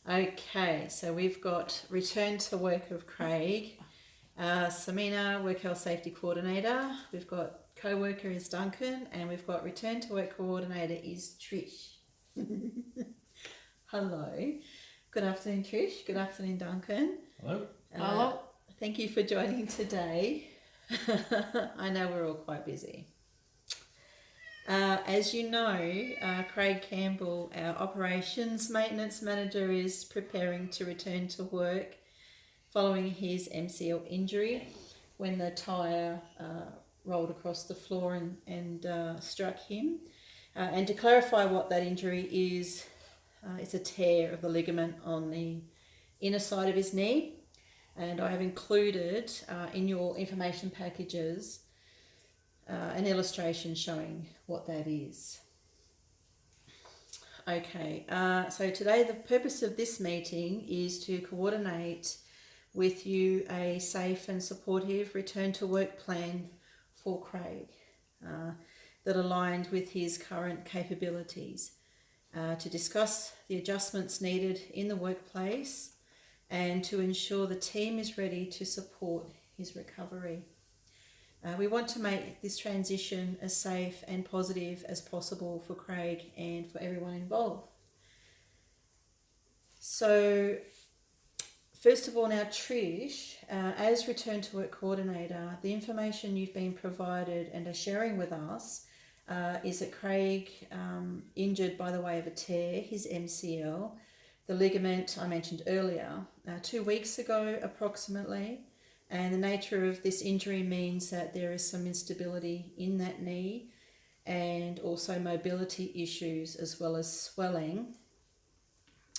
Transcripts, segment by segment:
Okay, so we've got return to work of Craig, Samina, work health safety coordinator. We've got co-worker is Duncan, and we've got return to work coordinator is Trish. Hello. Good afternoon, Trish. Good afternoon, Duncan. Hello. Hello. Thank you for joining today. I know we're all quite busy. As you know, Craig Campbell, our operations maintenance manager, is preparing to return to work following his MCL injury when the tyre rolled across the floor and struck him. And to clarify what that injury is, it's a tear of the ligament on the inner side of his knee. And I have included in your information packages an illustration showing what that is. Okay, so today the purpose of this meeting is to coordinate with you a safe and supportive return to work plan for Craig that aligned with his current capabilities, to discuss the adjustments needed in the workplace and to ensure the team is ready to support his recovery. We want to make this transition as safe and positive as possible for Craig and for everyone involved. So, first of all, now Trish, as return to work coordinator, the information you've been provided and are sharing with us is that Craig injured by the way of a tear, his MCL, the ligament I mentioned earlier, 2 weeks ago approximately. And the nature of this injury means that there is some instability in that knee and also mobility issues as well as swelling.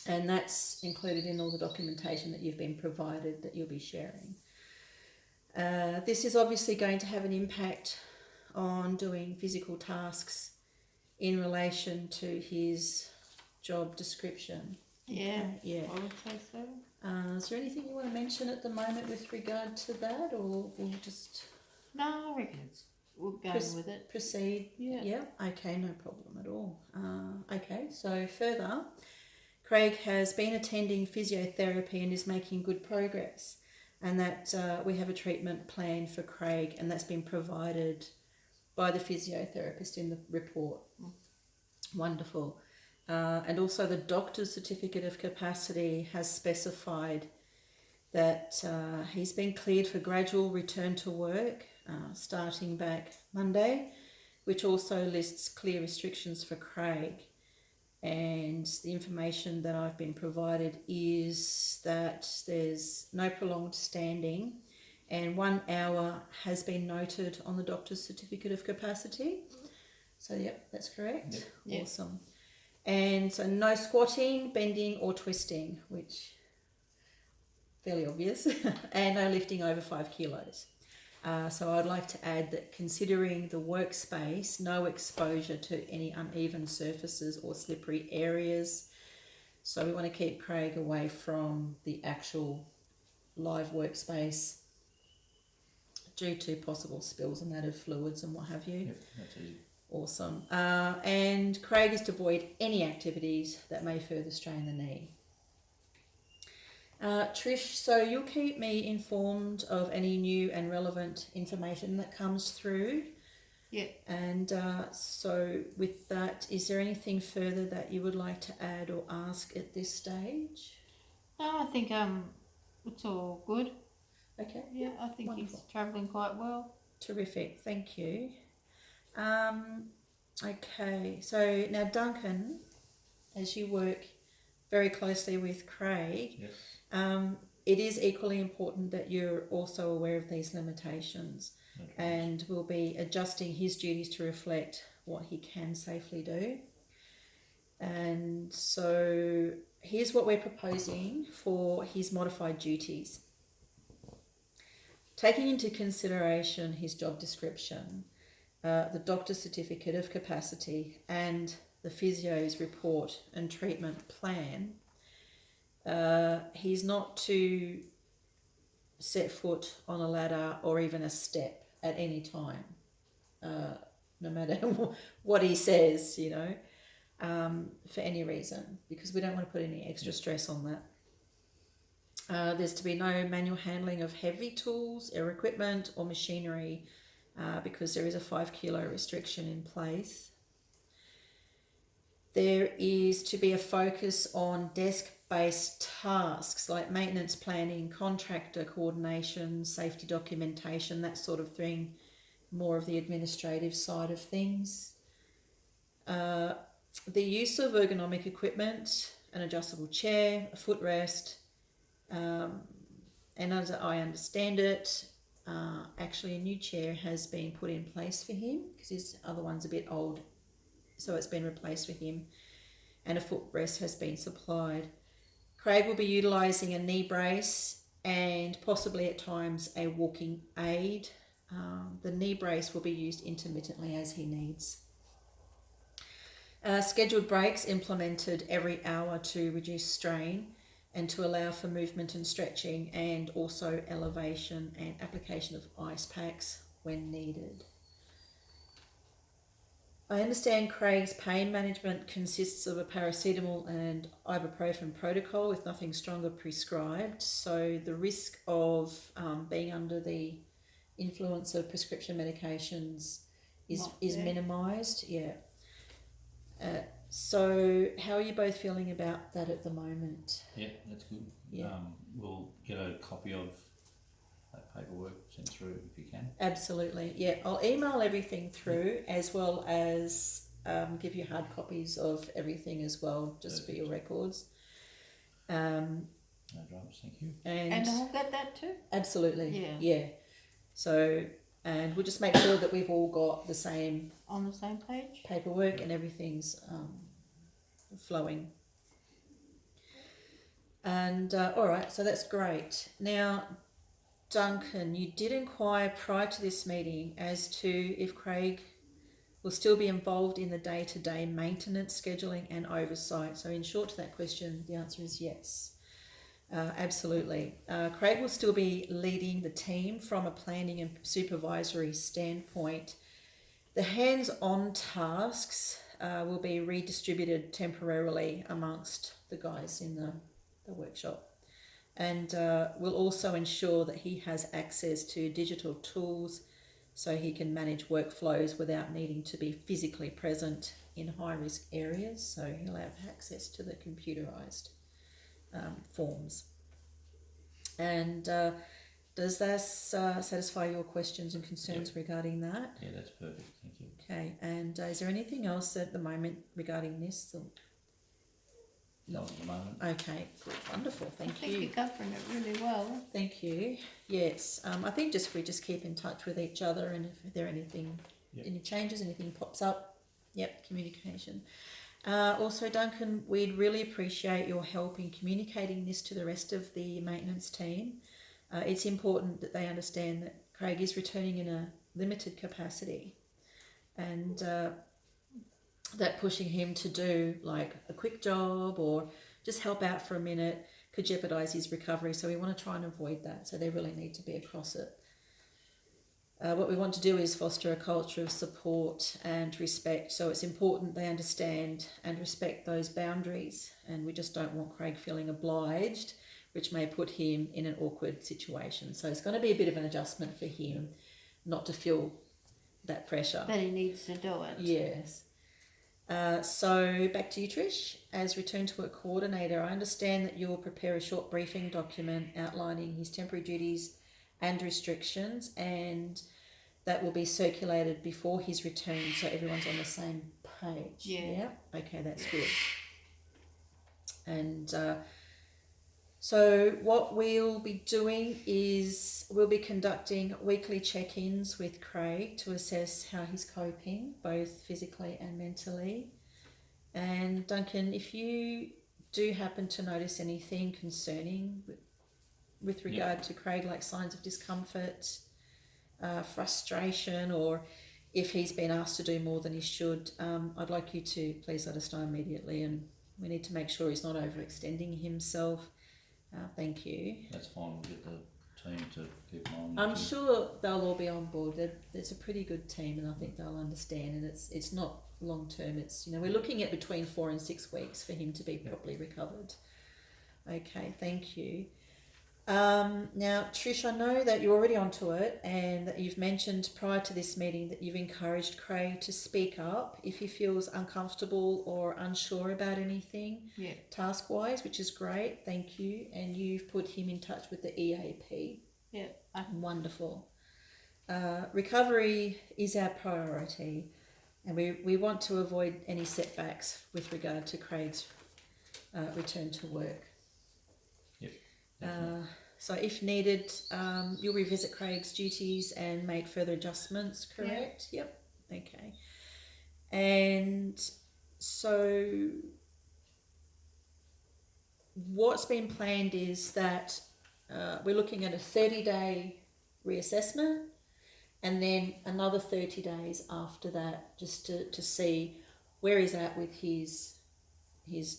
And that's included in all the documentation that you've been provided that you'll be sharing. This is obviously going to have an impact on doing physical tasks in relation to his job description. Yeah. Okay, yeah. I would say so. Is there anything you want to mention at the moment with regard to that, or we'll just No, I reckon we're going with it. proceed? Yeah. Okay, no problem at all. Okay, so further, Craig has been attending physiotherapy and is making good progress, and that we have a treatment plan for Craig, and that's been provided by the physiotherapist in the report. Wonderful. And also the doctor's certificate of capacity has specified that he's been cleared for gradual return to work starting back Monday, which also lists clear restrictions for Craig. And the information that I've been provided is that there's no prolonged standing, and 1 hour has been noted on the doctor's certificate of capacity. So, yep, that's correct. Yep. Awesome. And so no squatting, bending or twisting, which fairly obvious, and no lifting over 5 kilos. So I'd like to add that considering the workspace, no exposure to any uneven surfaces or slippery areas. So we want to keep Craig away from the actual live workspace due to possible spills and that of fluids and what have you. Yep, that's easy. Awesome. And Craig is to avoid any activities that may further strain the knee. Trish, so you'll keep me informed of any new and relevant information that comes through. Yeah. And so with that, is there anything further that you would like to add or ask at this stage? No, I think it's all good. Okay. Yeah, I think Wonderful. he's travelling quite well. Terrific. Thank you. Okay, so now Duncan, as you work very closely with Craig, Yes. it is equally important that you're also aware of these limitations, Okay. and will be adjusting his duties to reflect what he can safely do. And so here's what we're proposing for his modified duties. Taking into consideration his job description, the doctor's certificate of capacity and the physio's report and treatment plan, he's not to set foot on a ladder or even a step at any time, no matter what he says, you know. for any reason, because we don't want to put any extra stress on that. There's to be no manual handling of heavy tools or equipment or machinery because there is a 5 kilo restriction in place. There is to be a focus on desk-based tasks like maintenance planning, contractor coordination, safety documentation, that sort of thing, more of the administrative side of things. The use of ergonomic equipment, an adjustable chair, a footrest, and as I understand it, actually a new chair has been put in place for him because his other one's a bit old, so it's been replaced for him, and a footrest has been supplied. Craig will be utilising a knee brace and possibly at times a walking aid. The knee brace will be used intermittently as he needs. Scheduled breaks implemented every hour to reduce strain and to allow for movement and stretching, and also elevation and application of ice packs when needed. I understand Craig's pain management consists of a paracetamol and ibuprofen protocol with nothing stronger prescribed, so the risk of being under the influence of prescription medications is minimised. Yeah. So how are you both feeling about that at the moment? Yeah, that's good. Yeah. We'll get a copy of that paperwork sent through if you can. Absolutely. Yeah, I'll email everything through as well as give you hard copies of everything as well, just for your records. No dramas, thank you. And I'll get that too. Absolutely. Yeah. Yeah. So, and we'll just make sure that we've all got the same On the same page. paperwork and everything's flowing. And all right, so that's great. Now, Duncan, you did inquire prior to this meeting as to if Craig will still be involved in the day-to-day maintenance, scheduling and oversight. So in short to that question, the answer is yes. Absolutely. Craig will still be leading the team from a planning and supervisory standpoint. The hands-on tasks will be redistributed temporarily amongst the guys in the workshop, and will also ensure that he has access to digital tools so he can manage workflows without needing to be physically present in high-risk areas, so he'll have access to the computerized forms. And does that satisfy your questions and concerns regarding that? Yeah, that's perfect, thank you. Okay, and is there anything else at the moment regarding this? Or... Not at the moment. Okay, good, wonderful, I thank think you. you're covering it really well. Thank you. Yes, I think just if we just keep in touch with each other, and if there are anything, any changes, anything pops up, communication. Also, Duncan, we'd really appreciate your help in communicating this to the rest of the maintenance team. It's important that they understand that Craig is returning in a limited capacity, and that pushing him to do like a quick job or just help out for a minute could jeopardise his recovery. So we want to try and avoid that. So they really need to be across it. What we want to do is foster a culture of support and respect. So it's important they understand and respect those boundaries. And we just don't want Craig feeling obliged, which may put him in an awkward situation. So it's going to be a bit of an adjustment for him not to feel that pressure. But he needs to do it. Yes. So back to you, Trish. As return to work coordinator, I understand that you will prepare a short briefing document outlining his temporary duties and restrictions, and that will be circulated before his return so everyone's on the same page. Yeah. Okay, that's good. And so what we'll be doing is we'll be conducting weekly check-ins with Craig to assess how he's coping, both physically and mentally. And Duncan, if you do happen to notice anything concerning with regard to Craig, like signs of discomfort, frustration, or if he's been asked to do more than he should, I'd like you to please let us know immediately, and we need to make sure he's not overextending himself. Thank you. That's fine, we'll get the team to keep on. I'm sure they'll all be on board. There's a pretty good team, and I think they'll understand. And it's not long term. It's, you know, we're looking at between 4 and 6 weeks for him to be properly recovered. Okay, thank you. Now, Trish, I know that you're already onto it, and that you've mentioned prior to this meeting that you've encouraged Craig to speak up if he feels uncomfortable or unsure about anything Yeah. task-wise, which is great. Thank you. And you've put him in touch with the EAP. Yeah. Wonderful. Recovery is our priority, and we want to avoid any setbacks with regard to Craig's return to work. Definitely. So if needed, you'll revisit Craig's duties and make further adjustments, correct? Yep. Okay. And so what's been planned is that we're looking at a 30-day reassessment, and then another 30 days after that, just to see where he's at with his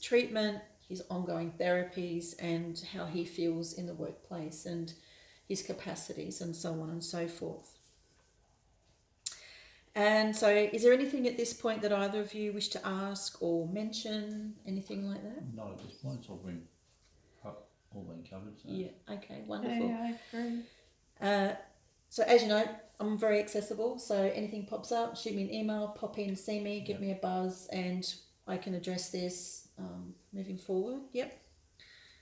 treatment, his ongoing therapies, and how he feels in the workplace and his capacities and so on and so forth. And so is there anything at this point that either of you wish to ask or mention, anything like that? Not at this point. It's all been covered. So. Yeah, okay, wonderful. Yeah, I agree. So as you know, I'm very accessible, so anything pops up, shoot me an email, pop in, see me, give me a buzz, and I can address this moving forward. Yep.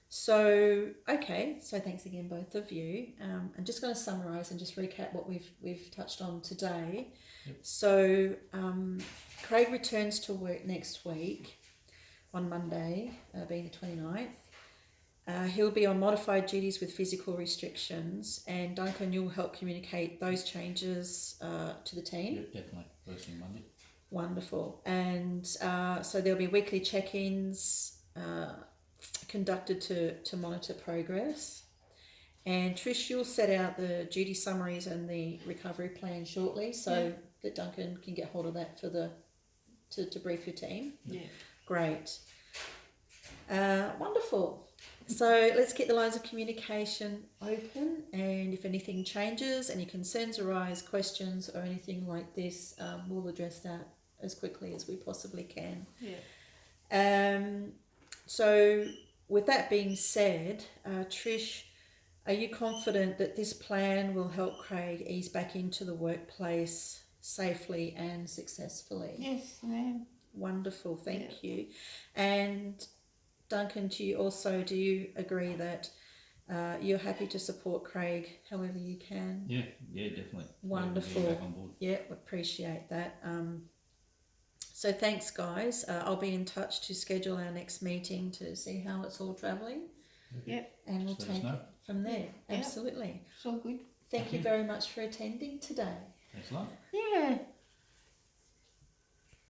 So, okay, so thanks again, both of you. I'm just going to summarise and just recap what we've touched on today. Yep. So, Craig returns to work next week on Monday, being the 29th. He'll be on modified duties with physical restrictions, and Duncan, you'll help communicate those changes to the team. Yep, definitely. First thing Monday. Wonderful. And so there'll be weekly check-ins conducted to monitor progress. And Trish, you'll set out the duty summaries and the recovery plan shortly, so that Duncan can get hold of that for to brief your team. Yeah. Great. Wonderful. So let's get the lines of communication open, and if anything changes, any concerns arise, questions or anything like this, we'll address that as quickly as we possibly can. Yeah. So with that being said, Trish, are you confident that this plan will help Craig ease back into the workplace safely and successfully? Yes, ma'am. Wonderful, thank you. And Duncan, do you agree that you're happy to support Craig however you can? Yeah, definitely. Wonderful. Yeah, back on board. Yeah, appreciate that. So thanks, guys. I'll be in touch to schedule our next meeting to see how it's all travelling. Yep. And we'll Just let us take know. it from there. Yeah. Absolutely. It's all good. Thank you very much for attending today. Thanks a lot. Yeah.